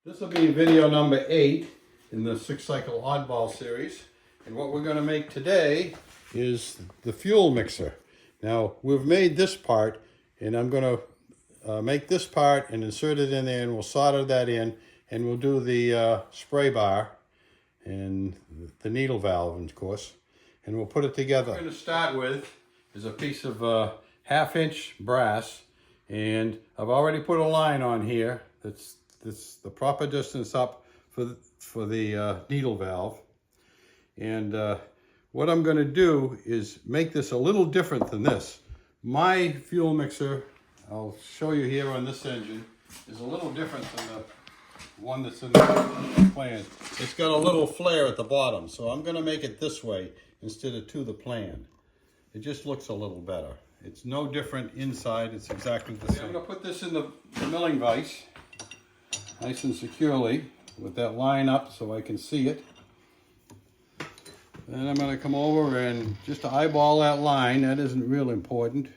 This will be video number 8 in the 6-cycle oddball series. And what we're going to make today is the fuel mixer. Now, we've made this part, and I'm going to make this part and insert it in there, and we'll solder that in, and we'll do the spray bar and the needle valve, of course, and we'll put it together. What we're going to start with is a piece of 1/2-inch brass, and I've already put a line on here that's the proper distance up for the needle valve. And what I'm going to do is make this a little different than this. My fuel mixer, I'll show you here on this engine, is a little different than the one that's in the plan. It's got a little flare at the bottom, so I'm going to make it this way instead of to the plan. It just looks a little better. It's no different inside, it's exactly the same. I'm going to put this in the milling vise, nice and securely, with that line up so I can see it. Then I'm going to come over and just eyeball that line. That isn't real important.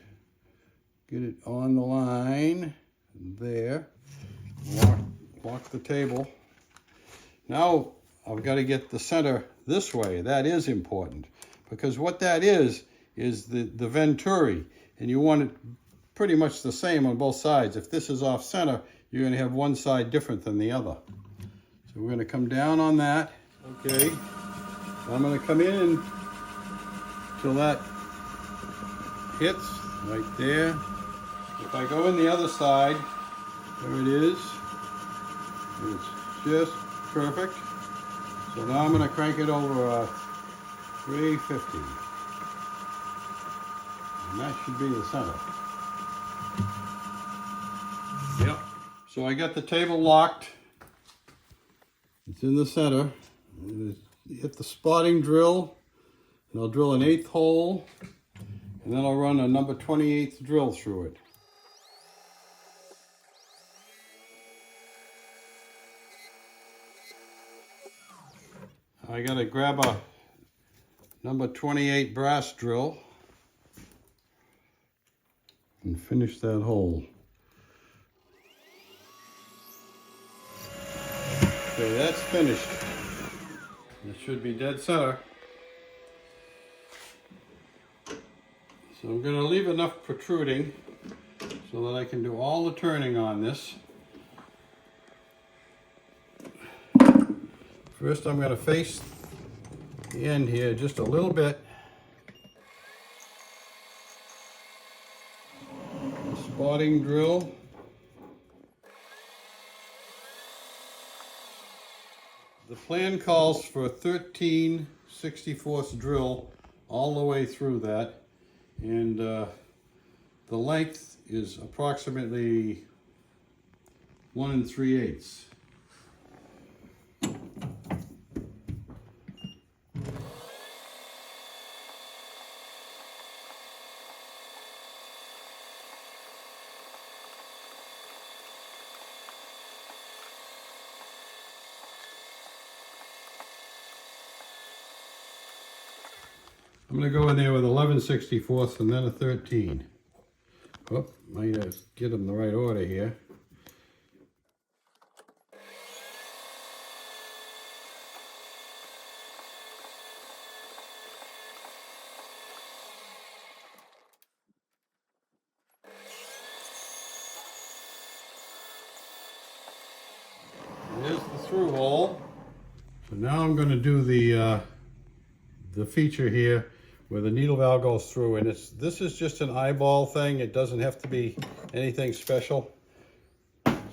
Get it on the line there. Walk the table. Now I've got to get the center this way. That is important, because what that is the venturi, and you want it pretty much the same on both sides. If this is off center, you're going to have one side different than the other. So we're going to come down on that. Okay. I'm going to come in till that hits right there. If I go in the other side, there it is. It's just perfect. So now I'm going to crank it over 350. And that should be the center. Yep. So I got the table locked. It's in the center. Hit the spotting drill, and I'll drill an 1/8 hole, and then I'll run a number 28 drill through it. I gotta grab a number 28 brass drill and finish that hole. Okay, that's finished. It should be dead center. So I'm going to leave enough protruding so that I can do all the turning on this. First I'm going to face the end here just a little bit. The spotting drill. The plan calls for a 13/64 drill all the way through that, and the length is approximately 1 3/8. I'm going to go in there with 11/64 and then a 13. Oh, might get them the right order here. There's the through hole. So now I'm going to do the feature here where the needle valve goes through, and this is just an eyeball thing. It doesn't have to be anything special.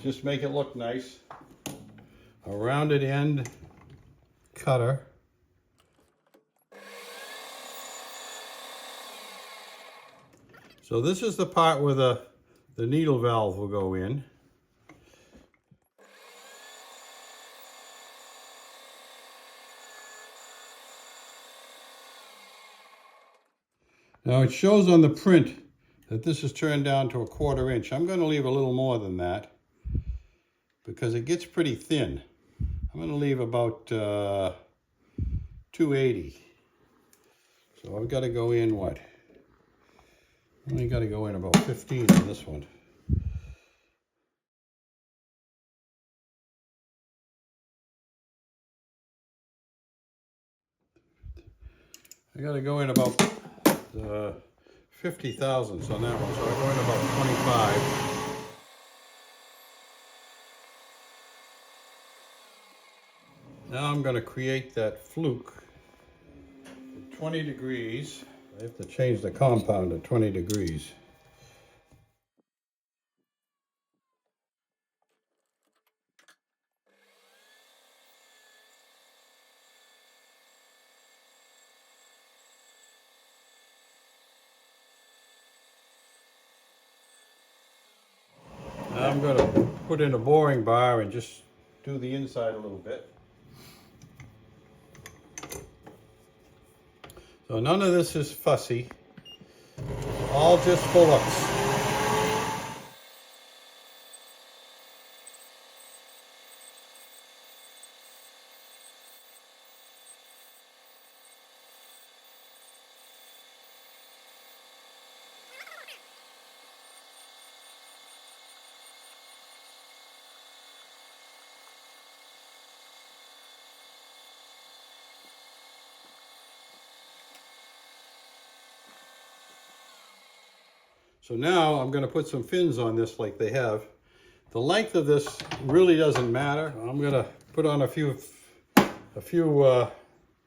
Just make it look nice. A rounded end cutter. So this is the part where the needle valve will go in. Now it shows on the print that this is turned down to a 1/4 inch. I'm going to leave a little more than that because it gets pretty thin. I'm going to leave about 280. So I've got to go in what? I only got to go in about 15 on this one. I got to go in about 50 thousandths on that one, so I go in about 25. Now I'm going to create that fluke at 20 degrees. I have to change the compound to 20 degrees. Now I'm going to put in a boring bar and just do the inside a little bit. So none of this is fussy, it's all just pull-ups. So now I'm going to put some fins on this like they have. The length of this really doesn't matter. I'm going to put on a few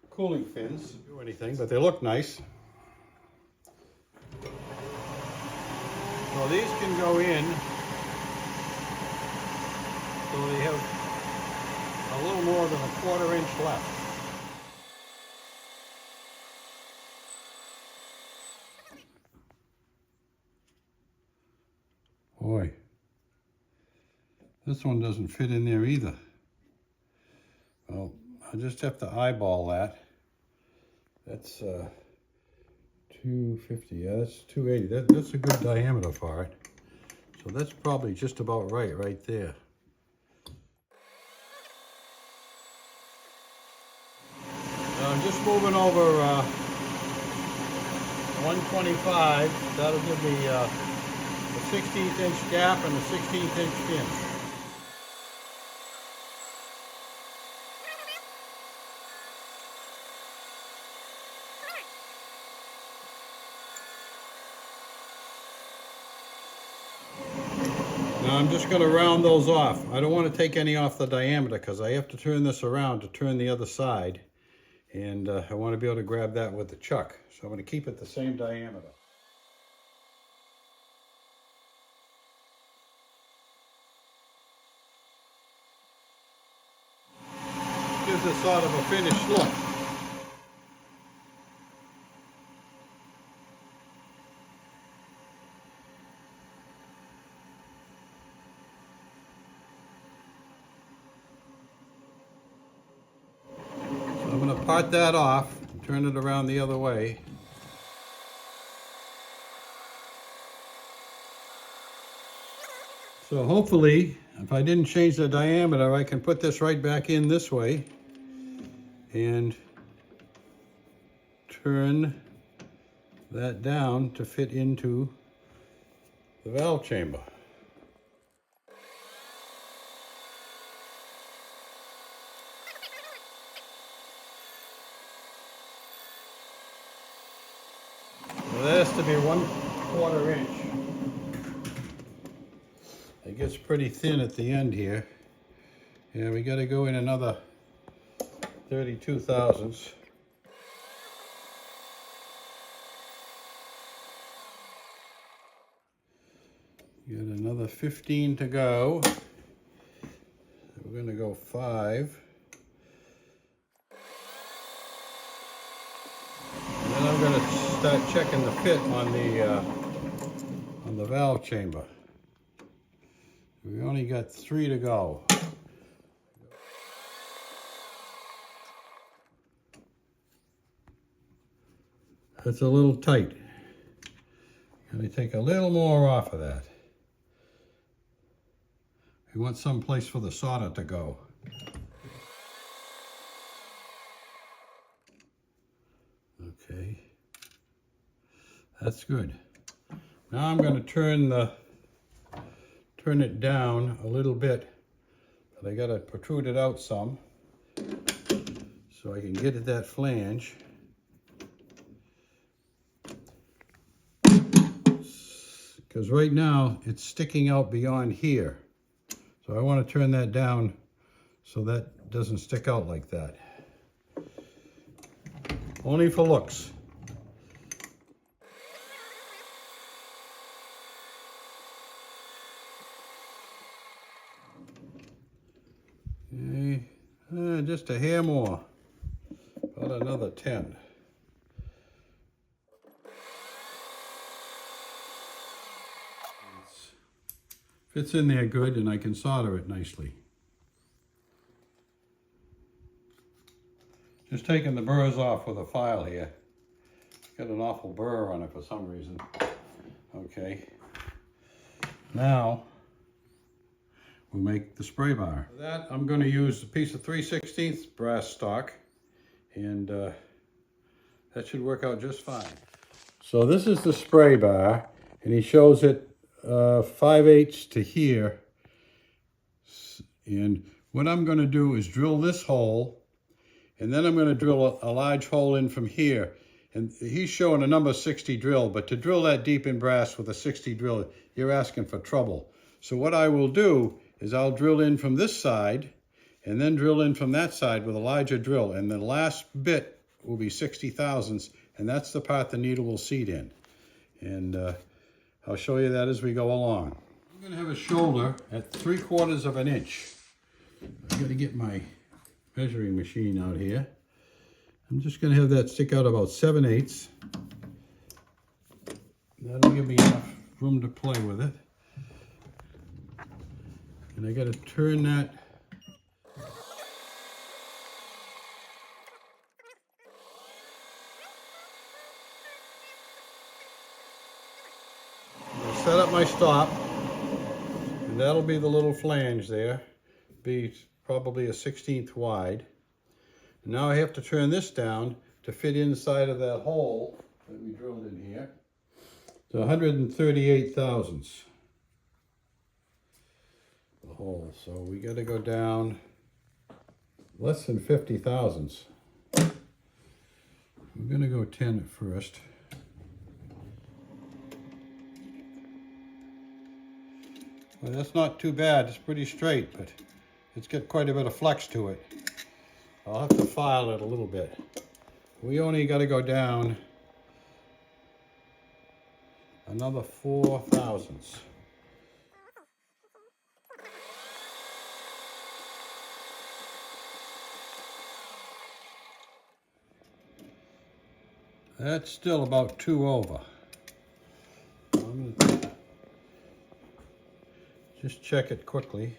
cooling fins. Don't do anything, but they look nice. So these can go in. So they have a little more than a 1/4 inch left. Boy, this one doesn't fit in there either. Well, I'll just have to eyeball that. That's 250, yeah, that's 280. That's a good diameter for it. So that's probably just about right there. Now I'm just moving over 125. That'll give me a 16th inch gap and a 16th inch fin. Now I'm just going to round those off. I don't want to take any off the diameter because I have to turn this around to turn the other side. And I want to be able to grab that with the chuck. So I'm going to keep it the same diameter. Gives it sort of a finished look. So I'm going to part that off and turn it around the other way. So hopefully, if I didn't change the diameter, I can put this right back in this way and turn that down to fit into the valve chamber. So that has to be 1/4 inch. It gets pretty thin at the end here. Yeah, we got to go in another 32 thousandths. Got another 15 to go. We're going to go 5. And then I'm going to start checking the fit on the valve chamber. We only got 3 to go. That's a little tight. Going to take a little more off of that. We want some place for the solder to go. Okay, that's good. Now I'm going to turn it down a little bit, but I got to protrude it out some so I can get at that flange. because right now it's sticking out beyond here. So I want to turn that down so that doesn't stick out like that. Only for looks. Okay. Just a hair more. About another 10. Fits in there good, and I can solder it nicely. Just taking the burrs off with a file here. It's got an awful burr on it for some reason. Okay. Now, we'll make the spray bar. For that, I'm going to use a piece of 3/16 brass stock, and that should work out just fine. So this is the spray bar, and he shows it 5/8 to here. And what I'm going to do is drill this hole, and then I'm going to drill a large hole in from here. And he's showing a number 60 drill, but to drill that deep in brass with a 60 drill, you're asking for trouble. So what I will do is I'll drill in from this side, and then drill in from that side with a larger drill. And the last bit will be 60 thousandths, and that's the part the needle will seat in. And I'll show you that as we go along. I'm going to have a shoulder at 3/4 of an inch. I've got to get my measuring machine out here. I'm just going to have that stick out about 7/8. That'll give me enough room to play with it. And I got to turn that. I'll set up my stop, and that'll be the little flange there. Be probably a 1/16 wide. And now I have to turn this down to fit inside of that hole that we drilled in here. It's 138 thousandths. The hole. So we got to go down less than 50 thousandths. We're going to go 10 at first. Well, that's not too bad. It's pretty straight, but it's got quite a bit of flex to it. I'll have to file it a little bit. We only got to go down another 4 thousandths. That's still about 2 over. I'm going to just check it quickly.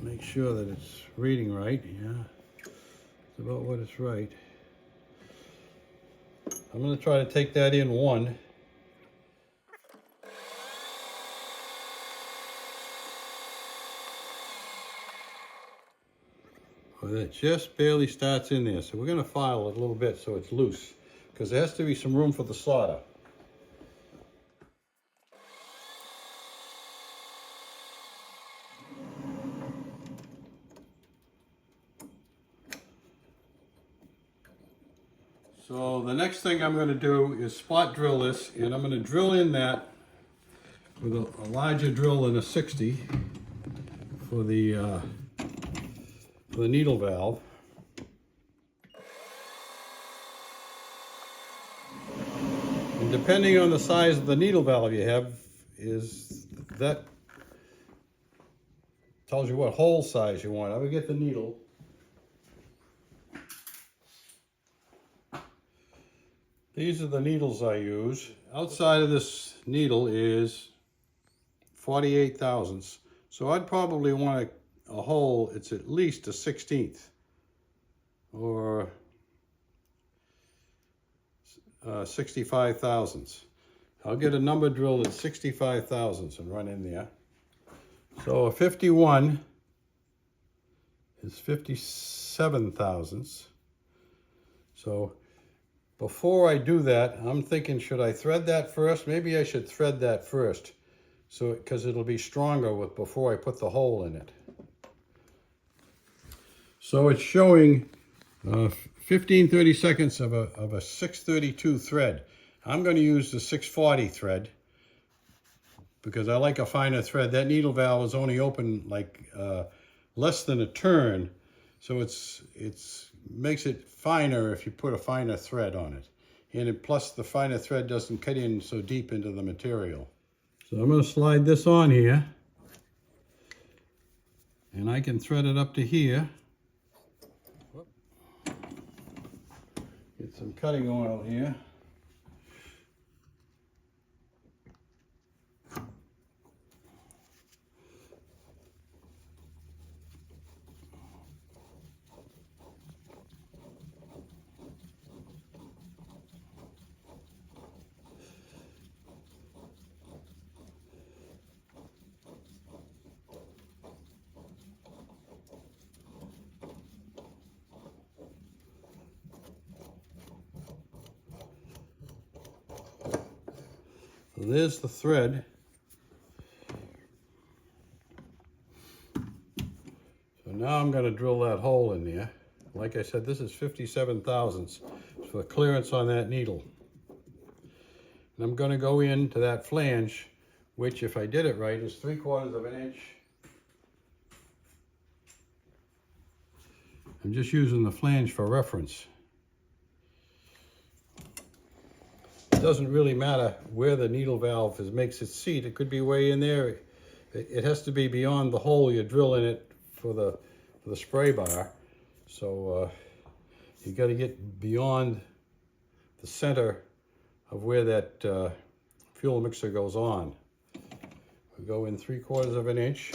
Make sure that it's reading right. Yeah, it's about what it's right. I'm going to try to take that in 1. Well, that just barely starts in there, so we're going to file it a little bit so it's loose, because there has to be some room for the solder. So the next thing I'm going to do is spot drill this, and I'm going to drill in that with a larger drill than a 60 for the needle valve. And depending on the size of the needle valve you have, that tells you what hole size you want. I would get the needle. These are the needles I use. Outside of this needle is 48 thousandths. So I'd probably want a hole, it's at least a 1/16 or 65 thousandths. I'll get a number drill at 65 thousandths and run in there. So a 51 is 57 thousandths. So before I do that, I'm thinking, should I thread that first? Maybe I should thread that first, so because it'll be stronger before I put the hole in it. So it's showing 15/32 of a 632 thread. I'm going to use the 640 thread because I like a finer thread. That needle valve is only open like less than a turn, so it's makes it finer if you put a finer thread on it. And plus the finer thread doesn't cut in so deep into the material. So I'm going to slide this on here, and I can thread it up to here. Get some cutting oil here. So there's the thread. So now I'm going to drill that hole in there. Like I said, this is 57 thousandths for clearance on that needle. And I'm going to go into that flange, which if I did it right is 3/4 of an inch. I'm just using the flange for reference. It doesn't really matter where the needle valve makes its seat. It could be way in there. It has to be beyond the hole you're drilling it for the spray bar. So you got to get beyond the center of where that fuel mixer goes on. We go in 3/4 of an inch.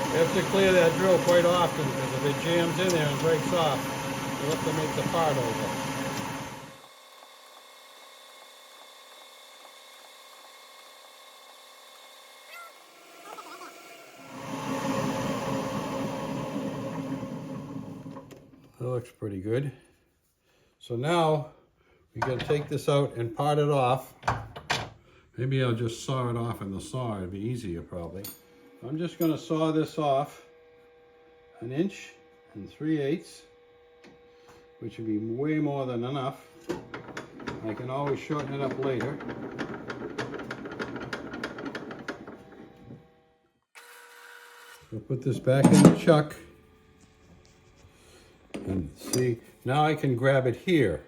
You have to clear that drill quite often because if it jams in there and breaks off, you'll have to make the part over. That looks pretty good. So now we got to take this out and part it off. Maybe I'll just saw it off in the saw. It'd be easier probably. I'm just going to saw this off 1 inch and 3/8, which would be way more than enough. I can always shorten it up later. I'll put this back in the chuck. And see, now I can grab it here.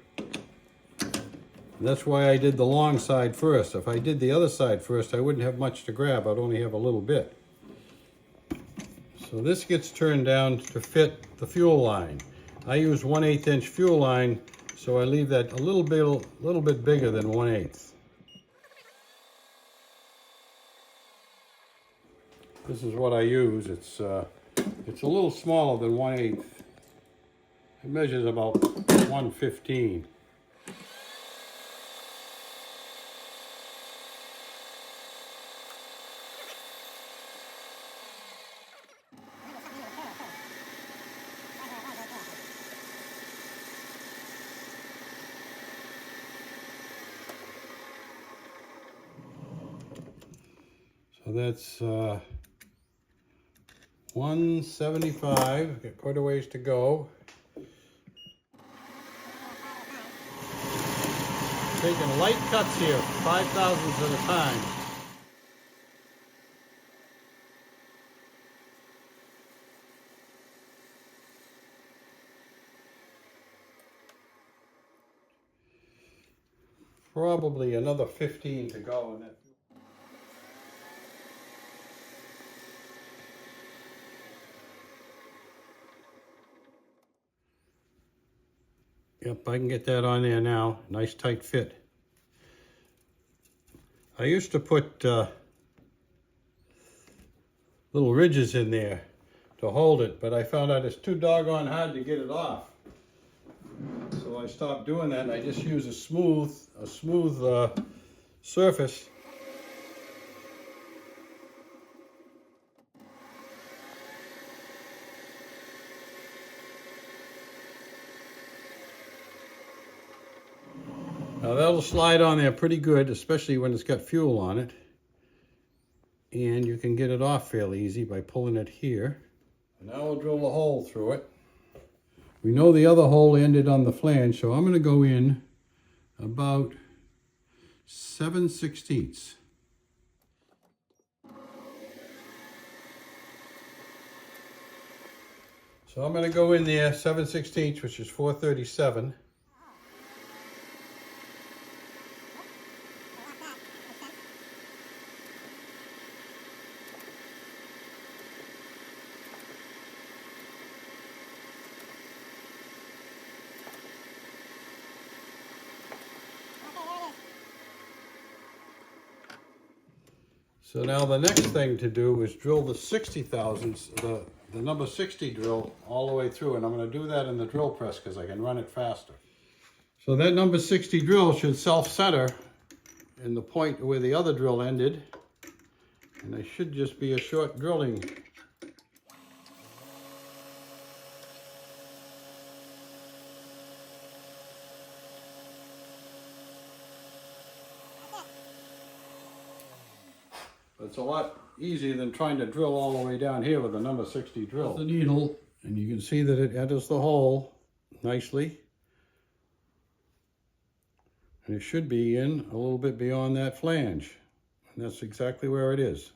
That's why I did the long side first. If I did the other side first, I wouldn't have much to grab. I'd only have a little bit. So this gets turned down to fit the fuel line. I use 1/8 inch fuel line, so I leave that a little bit bigger than 1/8. This is what I use. It's a little smaller than 1/8. It measures about 1/15. So that's 175. Got quite a ways to go. Taking light cuts here, 5/1000ths at a time. Probably another 15 to go in that. Yep, I can get that on there now. Nice tight fit. I used to put little ridges in there to hold it, but I found out it's too doggone hard to get it off. So I stopped doing that and I just use a smooth surface. Now that'll slide on there pretty good, especially when it's got fuel on it. and you can get it off fairly easy by pulling it here. Now we'll drill a hole through it. We know the other hole ended on the flange, so I'm going to go in about 7/16. So I'm going to go in there 7/16, which is 4/37. So now the next thing to do is drill the 60 thousandths, the number 60 drill all the way through, and I'm going to do that in the drill press because I can run it faster. So that number 60 drill should self-center in the point where the other drill ended, and there should just be a short drilling. It's a lot easier than trying to drill all the way down here with the number 60 drill. The needle, and you can see that it enters the hole nicely. And it should be in a little bit beyond that flange. And that's exactly where it is.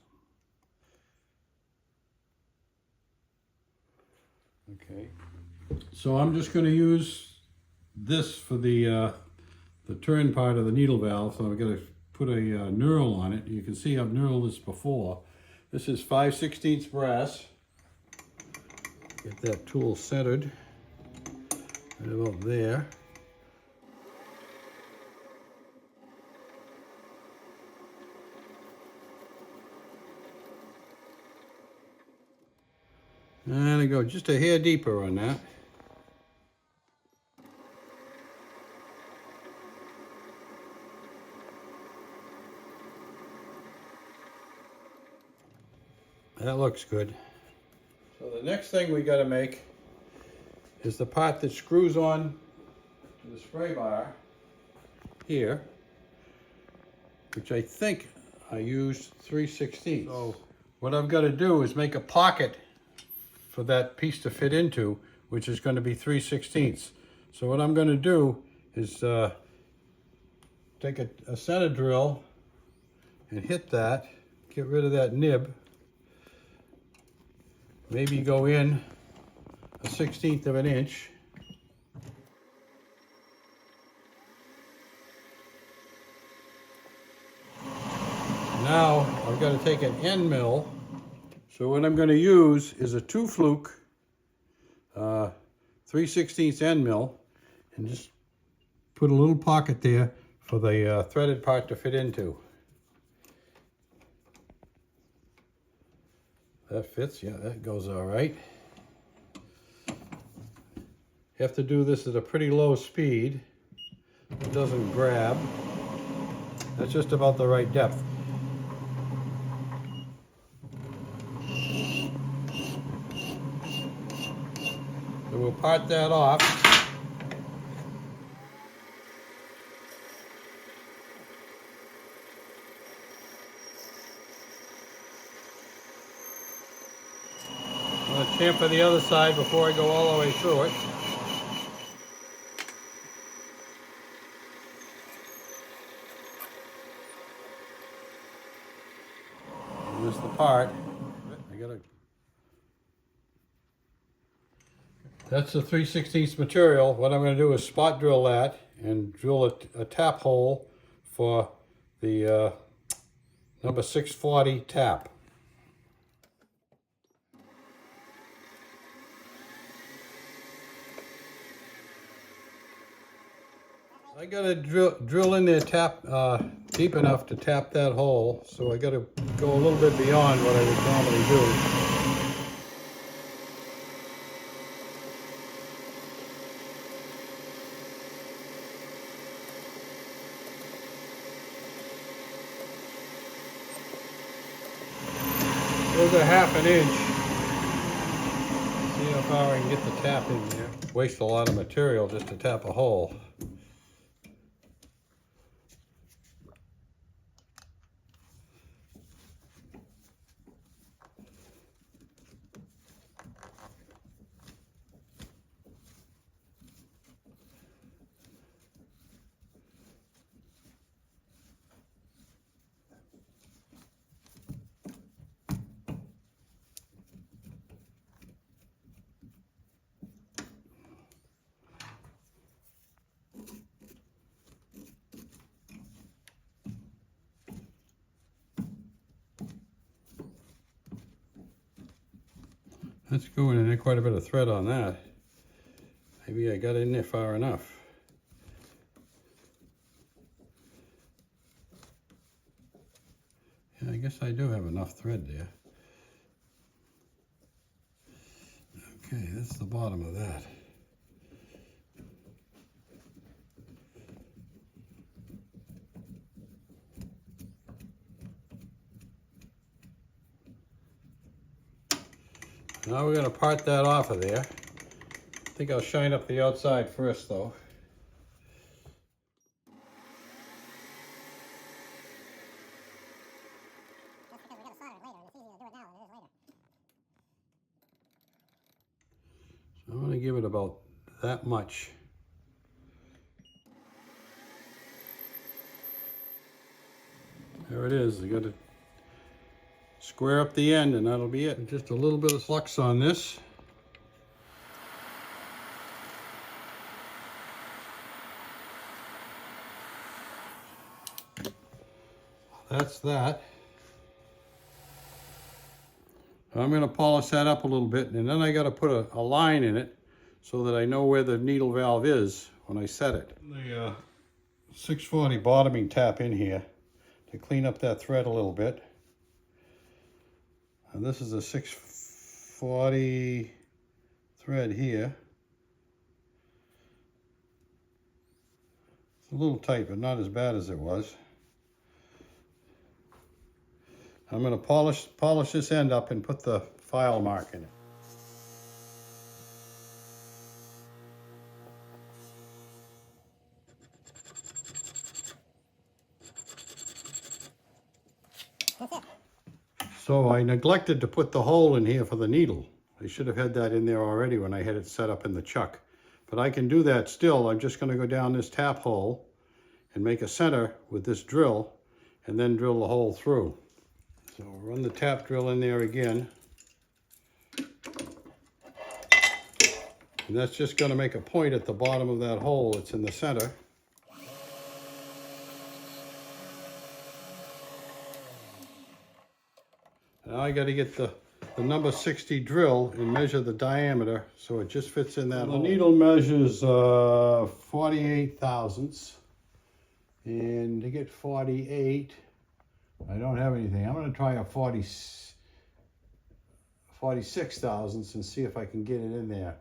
Okay. So I'm just going to use this for the turn part of the needle valve. So I'm going to put a knurl on it. You can see I've knurled this before. This is 5/16 brass. Get that tool centered right about there. And I go just a hair deeper on that. That looks good. So the next thing we got to make is the part that screws on to the spray bar here, which I think I used 3/16. So what I've got to do is make a pocket for that piece to fit into, which is going to be 3/16. So what I'm going to do is take a center drill and hit that, get rid of that nib. Maybe go in a 1/16 of an inch. Now I've got to take an end mill. So what I'm going to use is a 2 fluke 3/16 end mill, and just put a little pocket there for the threaded part to fit into. That fits, yeah, that goes all right. You have to do this at a pretty low speed. It doesn't grab. That's just about the right depth. So we'll part that off. I'm going to chamfer the other side before I go all the way through it. And this is the part. That's the 3/16 material. What I'm going to do is spot drill that and drill a tap hole for the number 640 tap. I got to drill in there deep enough to tap that hole, so I got to go a little bit beyond what I would normally do. There's a 1/2 inch. See how far I can get the tap in there. Waste a lot of material just to tap a hole. That's going in there, quite a bit of thread on that. Maybe I got in there far enough. Yeah, I guess I do have enough thread there. Okay, that's the bottom of that. Now we're going to part that off of there. I think I'll shine up the outside first though. So I'm going to give it about that much. There it is. I got to square up the end and that'll be it. Just a little bit of flux on this. That's that. I'm going to polish that up a little bit, and then I got to put a line in it so that I know where the needle valve is when I set it. The 640 bottoming tap in here to clean up that thread a little bit. And this is a 640 thread here. It's a little tight, but not as bad as it was. I'm going to polish this end up and put the file mark in it. So I neglected to put the hole in here for the needle. I should have had that in there already when I had it set up in the chuck. But I can do that still. I'm just going to go down this tap hole and make a center with this drill and then drill the hole through. So run the tap drill in there again. And that's just going to make a point at the bottom of that hole. It's in the center. Now I got to get the number 60 drill and measure the diameter so it just fits in that hole. The needle measures 48 thousandths. And to get 48, I don't have anything. I'm going to try a 46 thousandths and see if I can get it in there.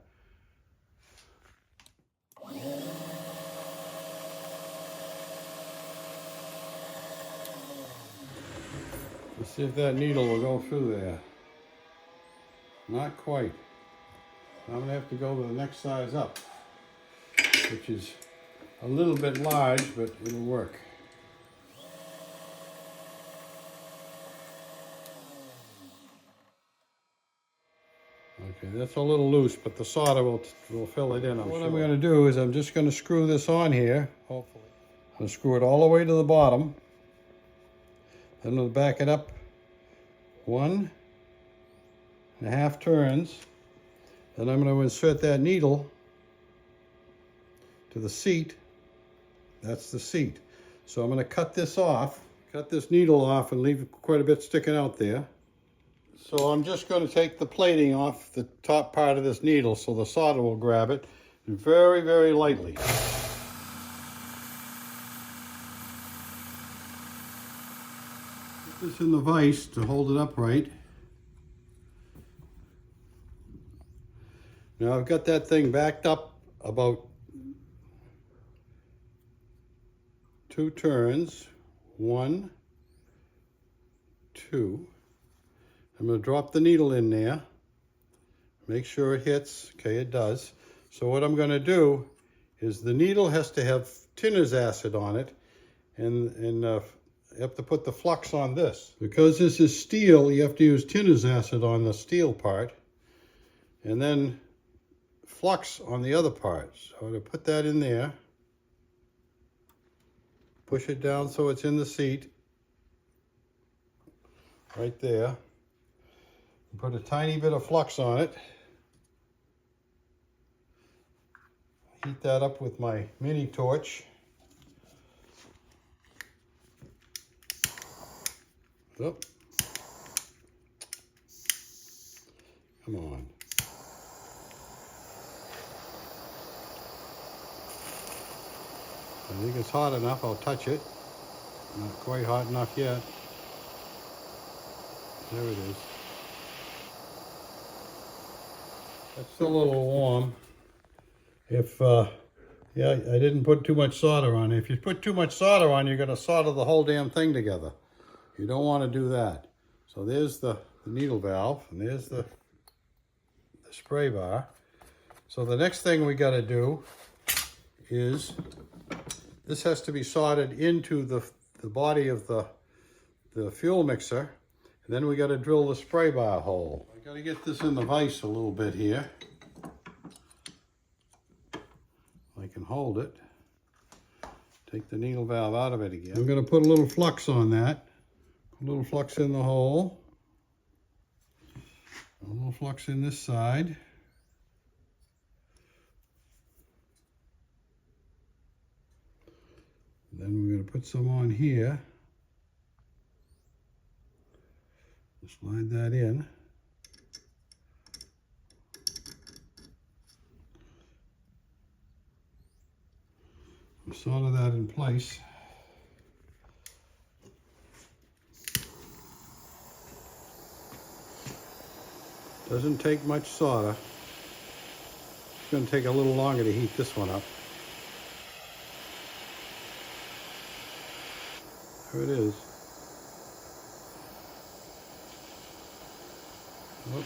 Let's see if that needle will go through there. Not quite. I'm going to have to go to the next size up, which is a little bit large, but it'll work. Okay, that's a little loose, but the solder will fill it in, I'm sure. What I'm going to do is I'm just going to screw this on here, hopefully. I'm going to screw it all the way to the bottom. Then we'll back it up 1.5 turns. Then I'm going to insert that needle to the seat. That's the seat. So I'm going to cut this off, cut this needle off and leave quite a bit sticking out there. So I'm just going to take the plating off the top part of this needle so the solder will grab it very, very lightly. Put this in the vise to hold it upright. Now I've got that thing backed up about 2 turns. 1, 2. I'm going to drop the needle in there. Make sure it hits. Okay, it does. So what I'm going to do is the needle has to have tinner's acid on it, and you have to put the flux on this. Because this is steel, you have to use tinner's acid on the steel part, and then flux on the other part. So I'm going to put that in there. Push it down so it's in the seat. Right there. Put a tiny bit of flux on it. Heat that up with my mini torch. Oh. Come on. I think it's hot enough. I'll touch it. Not quite hot enough yet. There it is. That's still a little warm. If, yeah, I didn't put too much solder on it. If you put too much solder on, you're going to solder the whole damn thing together. You don't want to do that. So there's the needle valve, and there's the spray bar. So the next thing we got to do is, this has to be soldered into the body of the fuel mixer. And then we got to drill the spray bar hole. I got to get this in the vise a little bit here. I can hold it. Take the needle valve out of it again. I'm going to put a little flux on that. A little flux in the hole. A little flux in this side. Then we're going to put some on here. Slide that in. Solder that in place. Doesn't take much solder. It's going to take a little longer to heat this one up. There it is. Whoop.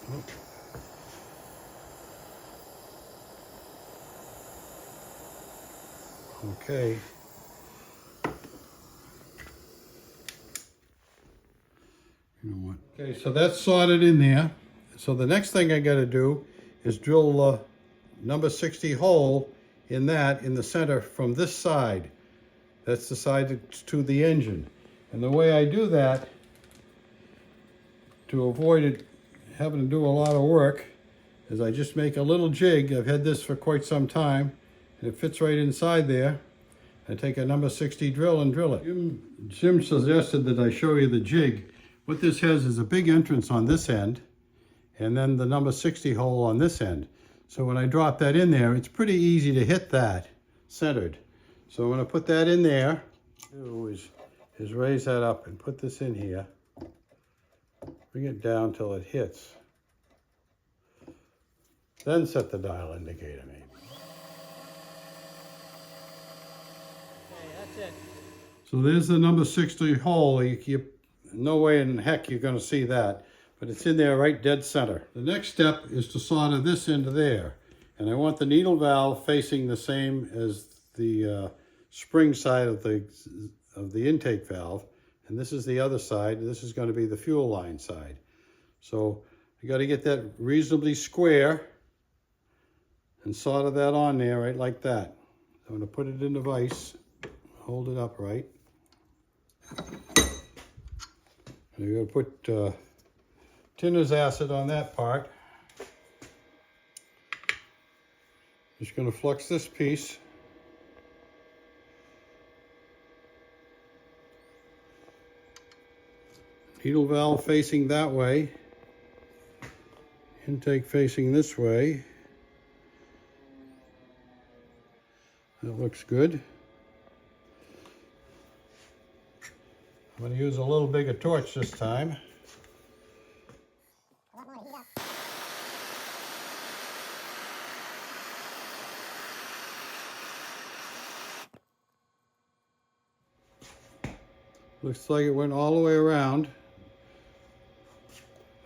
Whoop. Okay. You know what? Okay, so that's soldered in there. So the next thing I got to do is drill number 60 hole in the center from this side. That's the side to the engine. And the way I do that, to avoid it having to do a lot of work, is I just make a little jig. I've had this for quite some time, and it fits right inside there. I take a number 60 drill and drill it. Jim suggested that I show you the jig. What this has is a big entrance on this end, and then the number 60 hole on this end. So when I drop that in there, it's pretty easy to hit that centered. So I'm going to put that in there. Is raise that up and put this in here. Bring it down till it hits. Then set the dial indicator maybe. Okay, that's it. So there's the number 60 hole. No way in heck you're going to see that. But it's in there right dead center. The next step is to solder this into there. And I want the needle valve facing the same as the spring side of the intake valve. And this is the other side. This is going to be the fuel line side. So you got to get that reasonably square and solder that on there right like that. I'm going to put it in the vise, hold it upright. And you're going to put tinner's acid on that part. Just going to flux this piece. Needle valve facing that way. Intake facing this way. That looks good. I'm going to use a little bigger torch this time. Looks like it went all the way around.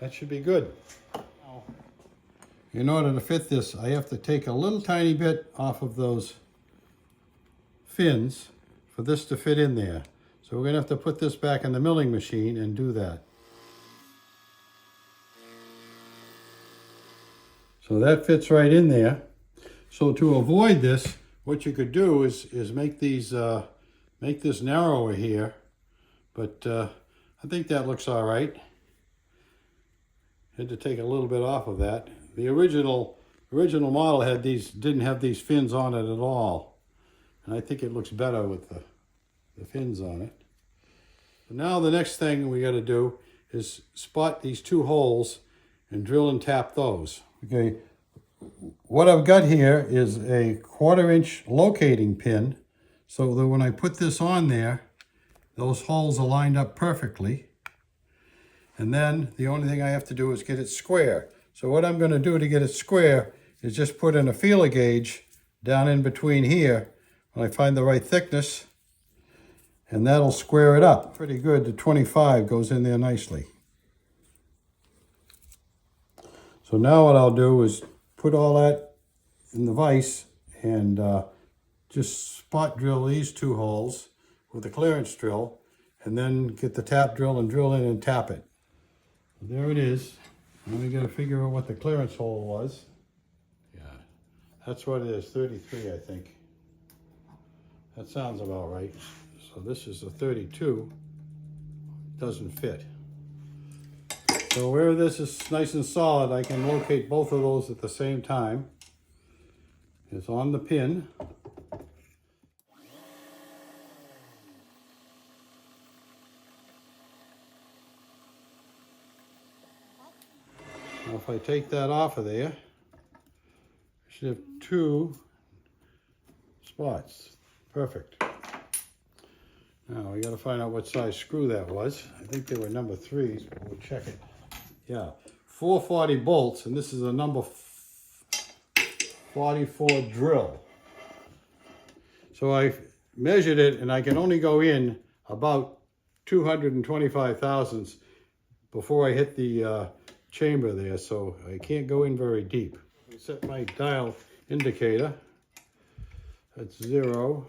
That should be good. In order to fit this, I have to take a little tiny bit off of those fins for this to fit in there. So we're going to have to put this back in the milling machine and do that. So that fits right in there. So to avoid this, what you could do is make these make this narrower here. But I think that looks all right. Had to take a little bit off of that. The original model didn't have these fins on it at all. And I think it looks better with the fins on it. But now the next thing we got to do is spot these two holes and drill and tap those. Okay, what I've got here is a 1/4-inch locating pin, so that when I put this on there, those holes are lined up perfectly. And then the only thing I have to do is get it square. So what I'm going to do to get it square is just put in a feeler gauge down in between here when I find the right thickness, and that'll square it up pretty good. The 25 goes in there nicely. So now what I'll do is put all that in the vise and just spot drill these 2 holes with a clearance drill, and then get the tap drill and drill in and tap it. There it is. Now we got to figure out what the clearance hole was. Yeah, that's what it is, 33, I think. That sounds about right. So this is a 32. Doesn't fit. So where this is nice and solid, I can locate both of those at the same time. It's on the pin. Now if I take that off of there, I should have 2 spots. Perfect. Now we got to find out what size screw that was. I think they were number 3s, but we'll check it. Yeah, 440 bolts, and this is a number 44 drill. So I measured it, and I can only go in about 225 thousandths before I hit the chamber there, so I can't go in very deep. Set my dial indicator. That's 0.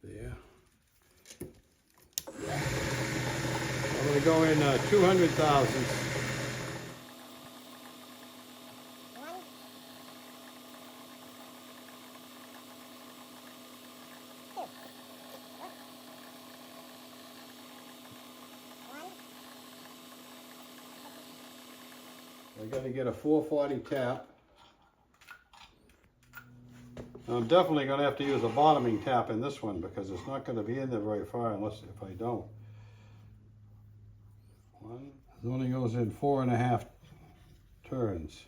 There. I'm going to go in 200 thousandths. I got to get a 440 tap. I'm definitely going to have to use a bottoming tap in this one because it's not going to be in there very far unless if I don't. It only goes in 4.5 turns.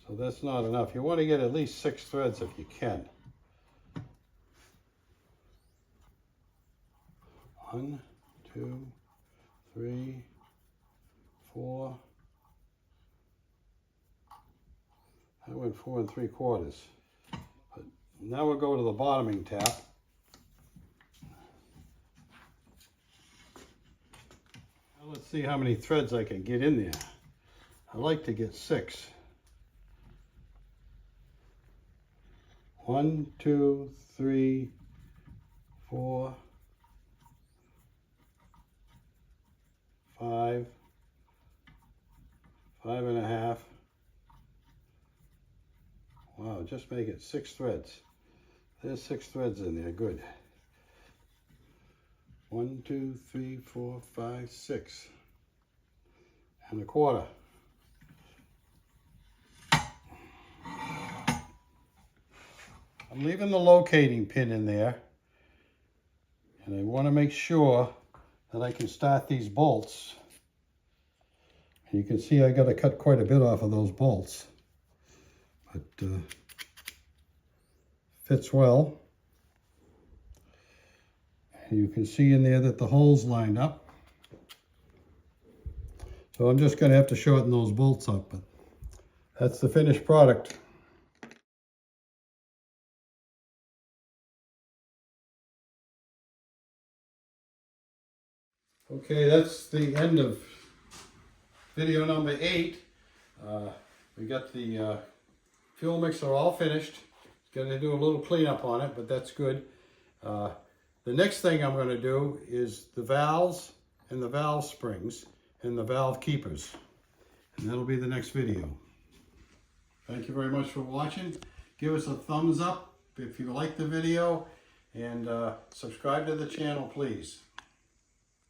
So that's not enough. You want to get at least 6 threads if you can. 1, 2, 3, 4. I went 4 3/4. But now we'll go to the bottoming tap. Now let's see how many threads I can get in there. I like to get 6. 1, 2, 3, 4, 5, 5.5. Wow, just make it 6 threads. There's 6 threads in there, good. 1, 2, 3, 4, 5, 6. And 1/4. I'm leaving the locating pin in there. And I want to make sure that I can start these bolts. And you can see I got to cut quite a bit off of those bolts. But fits well. And you can see in there that the holes lined up. So I'm just going to have to shorten those bolts up, but that's the finished product. Okay, that's the end of video number 8. We got the fuel mixer all finished. Got to do a little cleanup on it, but that's good. The next thing I'm going to do is the valves and the valve springs and the valve keepers. And that'll be the next video. Thank you very much for watching. Give us a thumbs up if you like the video, and subscribe to the channel, please.